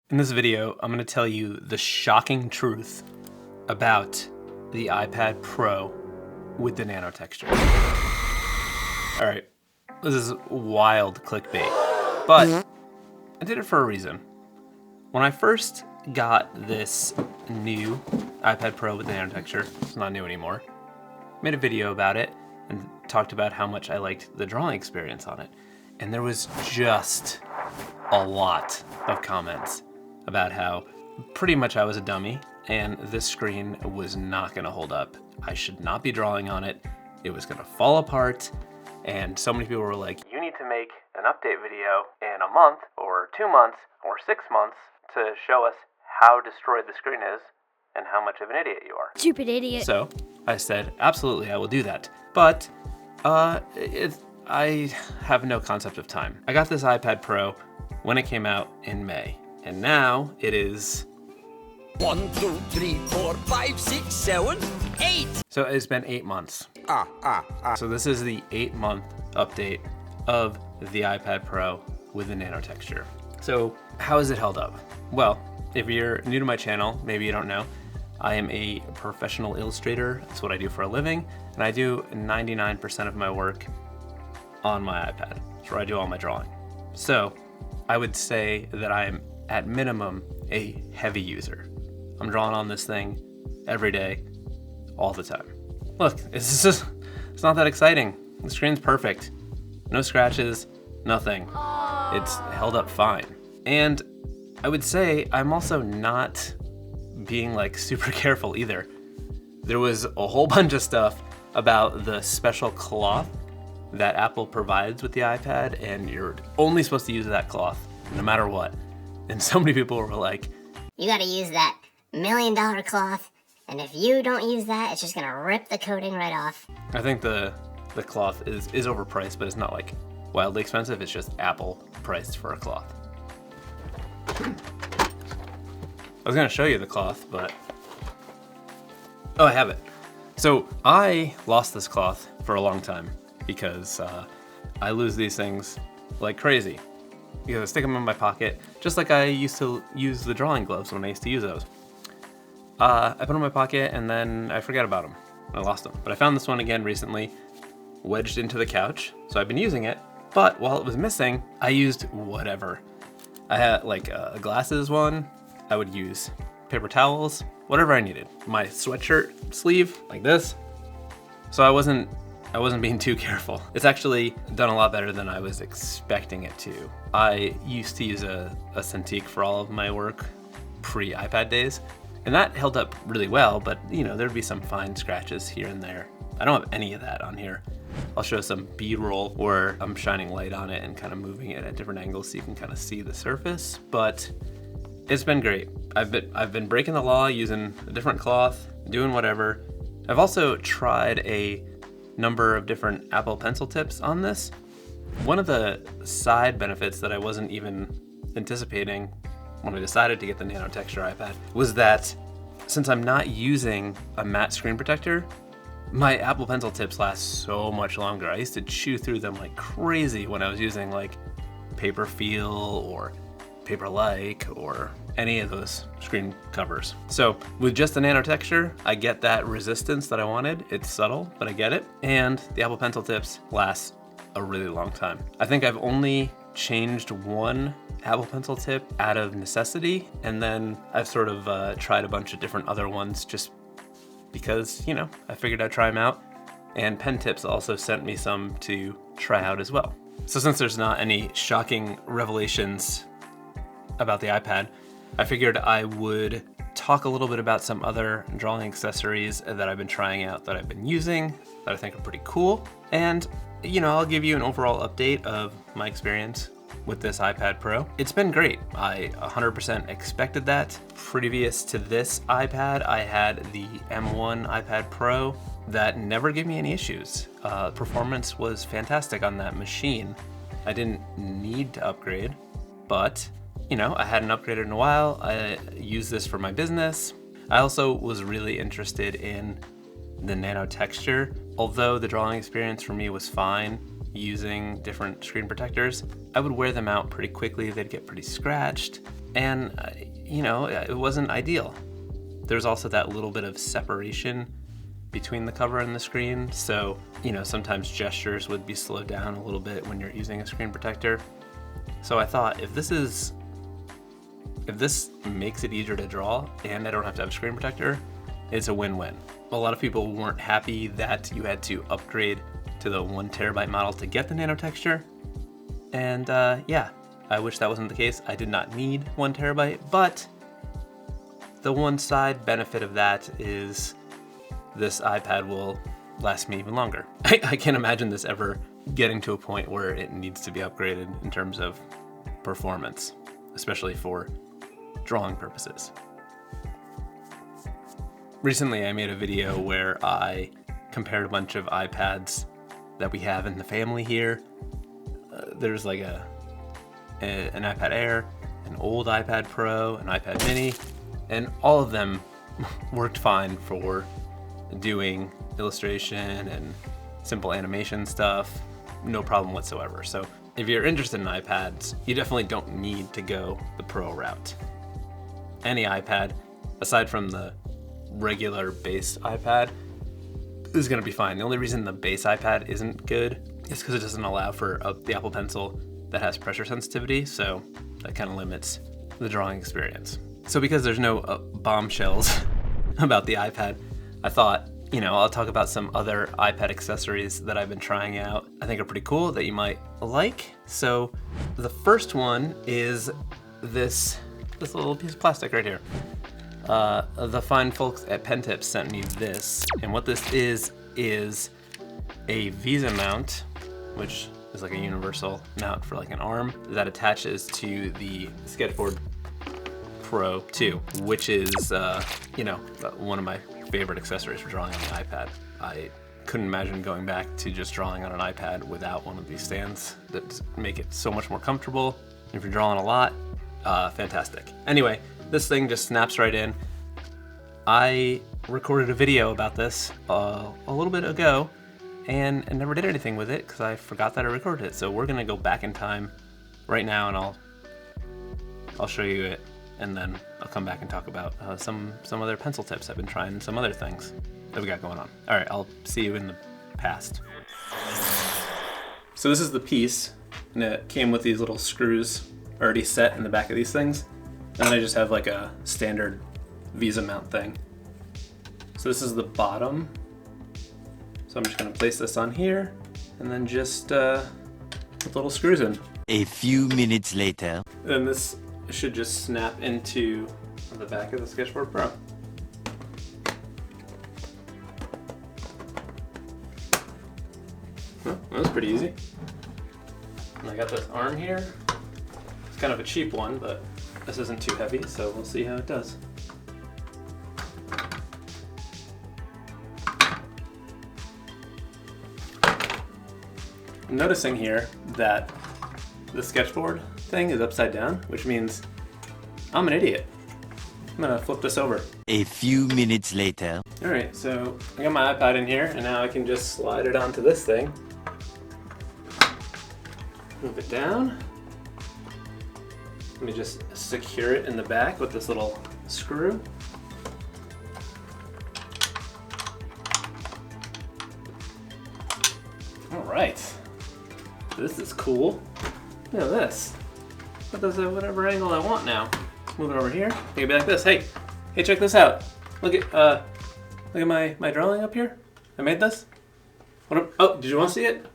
In this video, I'm going to tell you the shocking truth about the iPad Pro with the Nano Texture. All right, this is wild clickbait, but I did it for a reason. When I first got this new iPad Pro with the Nano Texture, it's not new anymore, made a video about it and talked about how much I liked the drawing experience on it. And there was just a lot of comments about how pretty much I was a dummy and this screen was not gonna hold up. I should not be drawing on it. It was gonna fall apart. And so many people were like, you need to make an update video in a month or 2 months or 6 months to show us how destroyed the screen is and how much of an idiot you are. Stupid idiot. So I said, absolutely, I will do that. But I have no concept of time. I got this iPad Pro when it came out in May. And now it is 1, 2, 3, 4, 5, 6, 7, 8. So it's been 8 months. So this is the 8-month update of the iPad Pro with the Nano Texture. So how has it held up? Well, if you're new to my channel, maybe you don't know, I am a professional illustrator. That's what I do for a living. And I do 99% of my work on my iPad. That's where I do all my drawing. So I would say that I am at minimum a heavy user. I'm drawing on this thing every day, all the time. Look, it's not that exciting. The screen's perfect. No scratches, nothing. It's held up fine. And I would say I'm also not being like super careful either. There was a whole bunch of stuff about the special cloth that Apple provides with the iPad, and you're only supposed to use that cloth no matter what. And so many people were like, You gotta use that $1 million cloth, and if you don't use that, it's just gonna rip the coating right off. I think the cloth is overpriced, but it's not like wildly expensive. It's just Apple priced for a cloth. I was gonna show you the cloth, but oh, I have it. So I lost this cloth for a long time because I lose these things like crazy. Because I stick them in my pocket, just like I used to use the drawing gloves when I used to use those. I put them in my pocket and then I forget about them. I lost them. But I found this one again recently, wedged into the couch. So I've been using it, but while it was missing, I used whatever. I had like a glasses one. I would use paper towels, whatever I needed. My sweatshirt sleeve, like this. So I wasn't being too careful. It's actually done a lot better than I was expecting it to. I used to use a Cintiq for all of my work pre-iPad days, and that held up really well, but you know, there'd be some fine scratches here and there. I don't have any of that on here. I'll show some B-roll where I'm shining light on it and kind of moving it at different angles so you can kind of see the surface, but it's been great. I've been breaking the law using a different cloth, doing whatever. I've also tried a number of different Apple Pencil tips on this. One of the side benefits that I wasn't even anticipating when I decided to get the Nano Texture iPad was that since I'm not using a matte screen protector, my Apple Pencil tips last so much longer. I used to chew through them like crazy when I was using like Paper Feel or Paper-like or any of those screen covers. So with just the Nano Texture, I get that resistance that I wanted. It's subtle, but I get it. And the Apple Pencil tips last a really long time. I think I've only changed one Apple Pencil tip out of necessity, and then I've sort of tried a bunch of different other ones just because, you know, I figured I'd try them out. And Pen Tips also sent me some to try out as well. So since there's not any shocking revelations about the iPad, I figured I would talk a little bit about some other drawing accessories that I've been trying out that I've been using that I think are pretty cool. And, you know, I'll give you an overall update of my experience with this iPad Pro. It's been great. I 100% expected that. Previous to this iPad, I had the M1 iPad Pro that never gave me any issues. Performance was fantastic on that machine. I didn't need to upgrade, but you know, I hadn't upgraded in a while. I use this for my business. I also was really interested in the Nano Texture. Although the drawing experience for me was fine, using different screen protectors, I would wear them out pretty quickly. They'd get pretty scratched, and you know, it wasn't ideal. There's also that little bit of separation between the cover and the screen, so you know, sometimes gestures would be slowed down a little bit when you're using a screen protector. So I thought, if this makes it easier to draw and I don't have to have a screen protector, it's a win-win. A lot of people weren't happy that you had to upgrade to the 1 terabyte model to get the nano texture. And yeah, I wish that wasn't the case. I did not need 1 terabyte, but the one side benefit of that is this iPad will last me even longer. I can't imagine this ever getting to a point where it needs to be upgraded in terms of performance, especially for drawing purposes. Recently, I made a video where I compared a bunch of iPads that we have in the family here. There's like an iPad Air, an old iPad Pro, an iPad Mini, and all of them worked fine for doing illustration and simple animation stuff, no problem whatsoever. So if you're interested in iPads, you definitely don't need to go the Pro route. Any iPad, aside from the regular base iPad, is gonna be fine. The only reason the base iPad isn't good is because it doesn't allow for the Apple Pencil that has pressure sensitivity, so that kind of limits the drawing experience. So because there's no bombshells about the iPad, I thought, you know, I'll talk about some other iPad accessories that I've been trying out I think are pretty cool that you might like. So the first one is this little piece of plastic right here. The fine folks at Pen Tips sent me this, and what this is a Vesa mount, which is like a universal mount for like an arm that attaches to the Sketchboard Pro 2, which is, you know, one of my favorite accessories for drawing on the iPad. I couldn't imagine going back to just drawing on an iPad without one of these stands that make it so much more comfortable. If you're drawing a lot, fantastic. Anyway, this thing just snaps right in. I recorded a video about this a little bit ago and never did anything with it because I forgot that I recorded it. So we're gonna go back in time right now, and I'll show you it, and then I'll come back and talk about some other pencil tips I've been trying, some other things that we got going on. All right, I'll see you in the past. So this is the piece, and it came with these little screws already set in the back of these things. And then I just have like a standard Vesa mount thing. So this is the bottom. So I'm just gonna place this on here and then just put little screws in. A few minutes later. And this should just snap into the back of the Sketchboard Pro. Well, that was pretty easy. And I got this arm here. It's kind of a cheap one, but this isn't too heavy, so we'll see how it does. I'm noticing here that the sketchboard thing is upside down, which means I'm an idiot. I'm gonna flip this over. A few minutes later. All right, so I got my iPad in here, and now I can just slide it onto this thing. Move it down. Let me just secure it in the back with this little screw. All right, this is cool. Look at this. That does it whatever angle I want now. Move it over here. It can be like this. Hey, check this out. Look at my drawing up here. I made this. Oh, did you want to see it?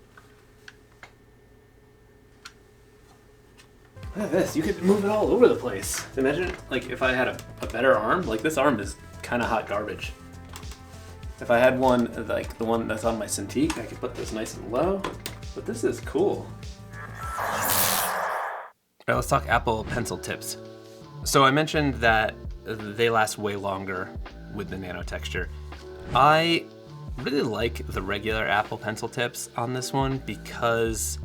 Look at this, you could move it all over the place. Imagine like if I had a better arm, like this arm is kind of hot garbage. If I had one like the one that's on my Cintiq, I could put this nice and low, but this is cool. All right, let's talk Apple Pencil tips. So I mentioned that they last way longer with the Nano Texture. I really like the regular Apple Pencil tips on this one because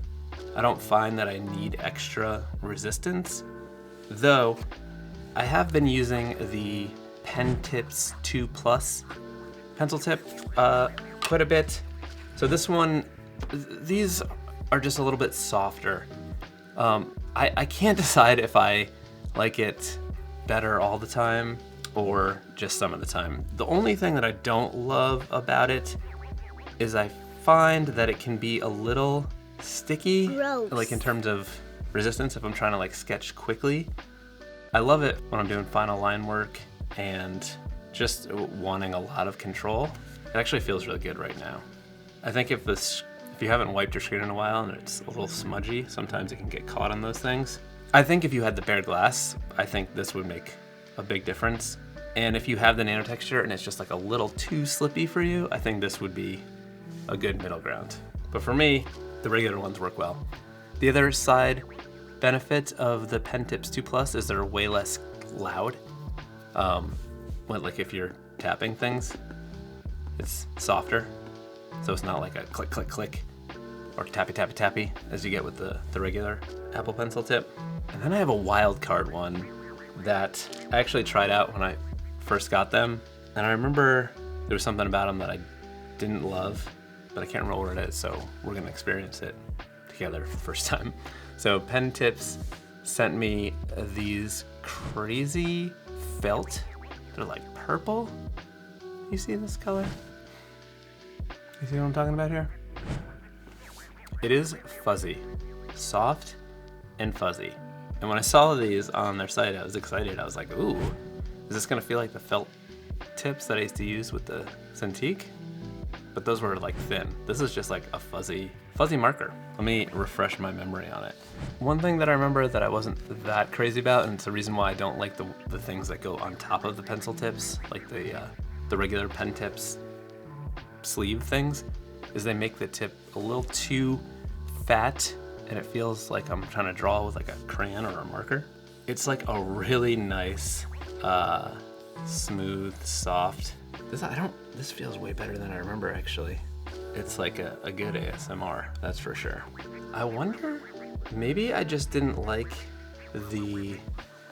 I don't find that I need extra resistance, though I have been using the Pen Tips 2 Plus pencil tip quite a bit. So this one, these are just a little bit softer. I can't decide if I like it better all the time or just some of the time. The only thing that I don't love about it is I find that it can be a little sticky, like in terms of resistance if I'm trying to like sketch quickly. I love it when I'm doing final line work and just wanting a lot of control. It actually feels really good right now. I think if you haven't wiped your screen in a while and it's a little smudgy, sometimes it can get caught on those things. I think if you had the bare glass, I think this would make a big difference. And if you have the nano texture and it's just like a little too slippy for you, I think this would be a good middle ground. But for me, the regular ones work well. The other side benefit of the Pen Tips 2 Plus is they're way less loud. Like if you're tapping things, it's softer. So it's not like a click, click, click, or tappy, tappy, tappy, as you get with the regular Apple Pencil tip. And then I have a wild card one that I actually tried out when I first got them. And I remember there was something about them that I didn't love, but I can't remember what it is, so we're gonna experience it together for the first time. So Pen Tips sent me these crazy felt. They're like purple. You see this color? You see what I'm talking about here? It is fuzzy, soft and fuzzy. And when I saw these on their site, I was excited. I was like, ooh, is this gonna feel like the felt tips that I used to use with the Cintiq? But those were like thin. This is just like a fuzzy marker. Let me refresh my memory on it. One thing that I remember that I wasn't that crazy about, and it's the reason why I don't like the things that go on top of the pencil tips, like the regular pen tips sleeve things, is they make the tip a little too fat and it feels like I'm trying to draw with like a crayon or a marker. It's like a really nice, smooth, soft. This feels way better than I remember actually. It's like a good ASMR, that's for sure. I wonder, maybe I just didn't like the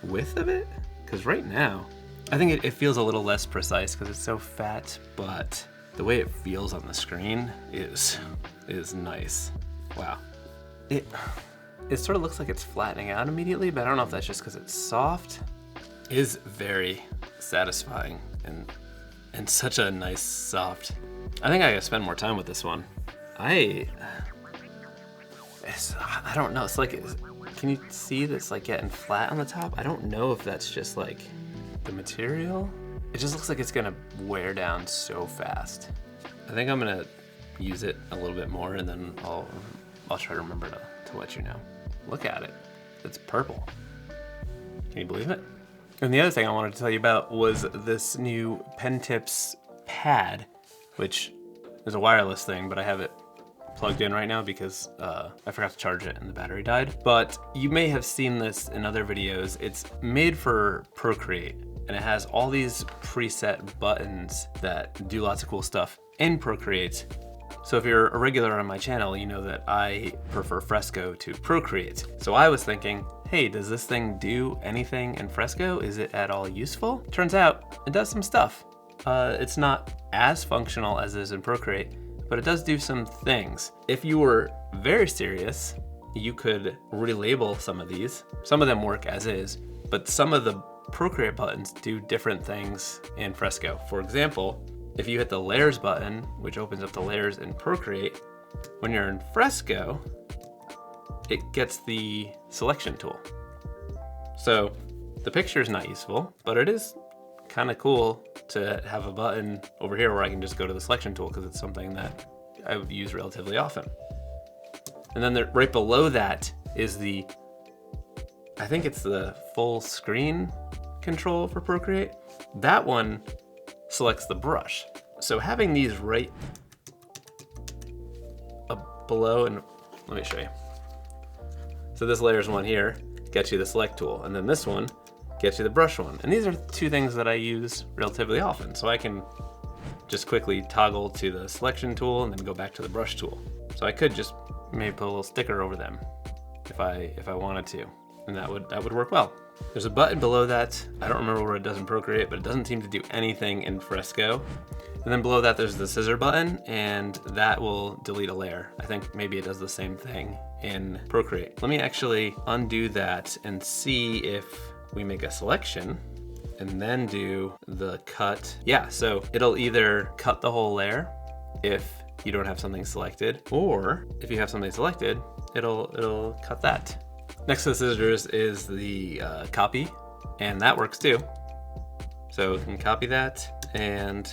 width of it? Because right now, I think it feels a little less precise because it's so fat, but the way it feels on the screen is nice. Wow. It sort of looks like it's flattening out immediately, but I don't know if that's just because it's soft. It is very satisfying and such a nice soft. I think I gotta spend more time with this one. I don't know, it's like, can you see this like getting flat on the top? I don't know if that's just like the material. It just looks like it's gonna wear down so fast. I think I'm gonna use it a little bit more and then I'll try to remember to let you know. Look at it, it's purple. Can you believe it? And the other thing I wanted to tell you about was this new Pen Tips pad, which is a wireless thing, but I have it plugged in right now because I forgot to charge it and the battery died. But you may have seen this in other videos. It's made for Procreate and it has all these preset buttons that do lots of cool stuff in Procreate. So if you're a regular on my channel, you know that I prefer Fresco to Procreate. So I was thinking, hey, does this thing do anything in Fresco? Is it at all useful? Turns out it does some stuff. It's not as functional as it is in Procreate, but it does do some things. If you were very serious, you could relabel some of these. Some of them work as is, but some of the Procreate buttons do different things in Fresco. For example, if you hit the layers button, which opens up the layers in Procreate, when you're in Fresco, it gets the selection tool. So the picture is not useful, but it is kind of cool to have a button over here where I can just go to the selection tool because it's something that I would use relatively often. And then right below that is I think it's the full screen control for Procreate. That one selects the brush. So having these right up below, and let me show you. So this layers one here gets you the select tool, and then this one gets you the brush one. And these are two things that I use relatively often. So I can just quickly toggle to the selection tool and then go back to the brush tool. So I could just maybe put a little sticker over them if I wanted to, and that would work well. There's a button below that. I don't remember what it does in Procreate, but it doesn't seem to do anything in Fresco. And then below that, there's the scissor button, and that will delete a layer. I think maybe it does the same thing in Procreate. Let me actually undo that and see if we make a selection and then do the cut. Yeah, so it'll either cut the whole layer if you don't have something selected, or if you have something selected, it'll cut that. Next to the scissors is the copy, and that works too. So you can copy that and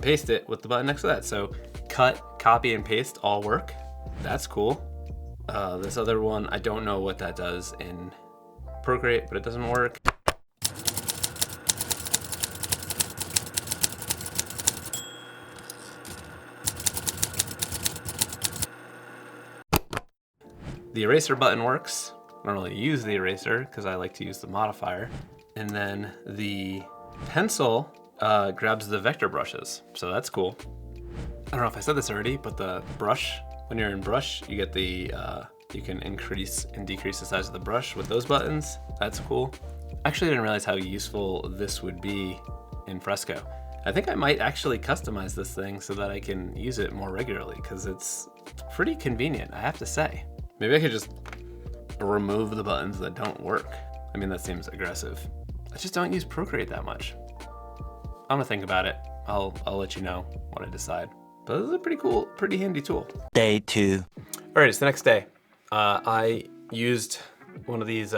paste it with the button next to that. So cut, copy, and paste all work. That's cool. This other one, I don't know what that does in Procreate, but it doesn't work. The eraser button works. I don't really use the eraser because I like to use the modifier. And then the pencil grabs the vector brushes, so that's cool. I don't know if I said this already, but the brush, when you're in brush, you get the, you can increase and decrease the size of the brush with those buttons. That's cool. Actually, I didn't realize how useful this would be in Fresco. I think I might actually customize this thing so that I can use it more regularly because it's pretty convenient, I have to say. Maybe I could just remove the buttons that don't work. I mean, that seems aggressive. I just don't use Procreate that much. I'm gonna think about it. I'll let you know what I decide. But this is a pretty cool, pretty handy tool. Day 2. All right, it's the next day. I used one of these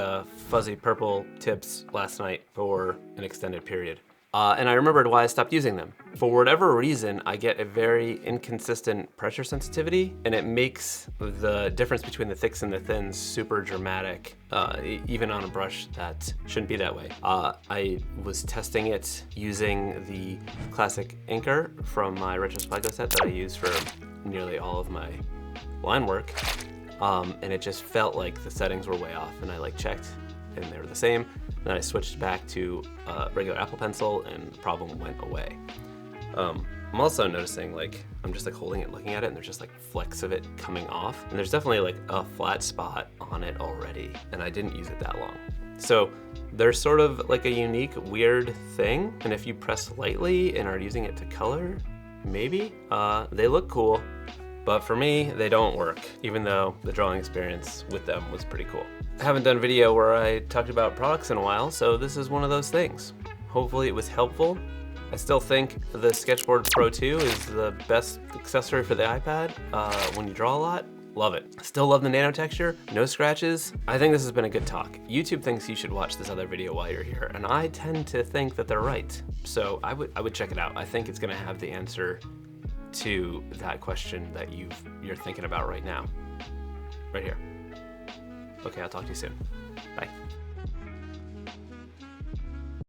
fuzzy purple tips last night for an extended period. And I remembered why I stopped using them. For whatever reason, I get a very inconsistent pressure sensitivity, and it makes the difference between the thicks and the thins super dramatic, even on a brush that shouldn't be that way. I was testing it using the classic inker from my Retro Spygo set that I use for nearly all of my line work, and it just felt like the settings were way off, and I checked, and they were the same. Then I switched back to regular Apple Pencil and the problem went away. I'm also noticing I'm just holding it, looking at it, and there's just flecks of it coming off. And there's definitely a flat spot on it already, and I didn't use it that long. So they're sort of a unique, weird thing. And if you press lightly and are using it to color, maybe, they look cool. But for me, they don't work, even though the drawing experience with them was pretty cool. I haven't done a video where I talked about products in a while, so this is one of those things. Hopefully it was helpful. I still think the Sketchboard Pro 2 is the best accessory for the iPad when you draw a lot. Love it. Still love the nano texture, no scratches. I think this has been a good talk. YouTube thinks you should watch this other video while you're here, and I tend to think that they're right. So I would check it out. I think it's gonna have the answer to that question that you're thinking about right now. Right here. Okay, I'll talk to you soon. Bye.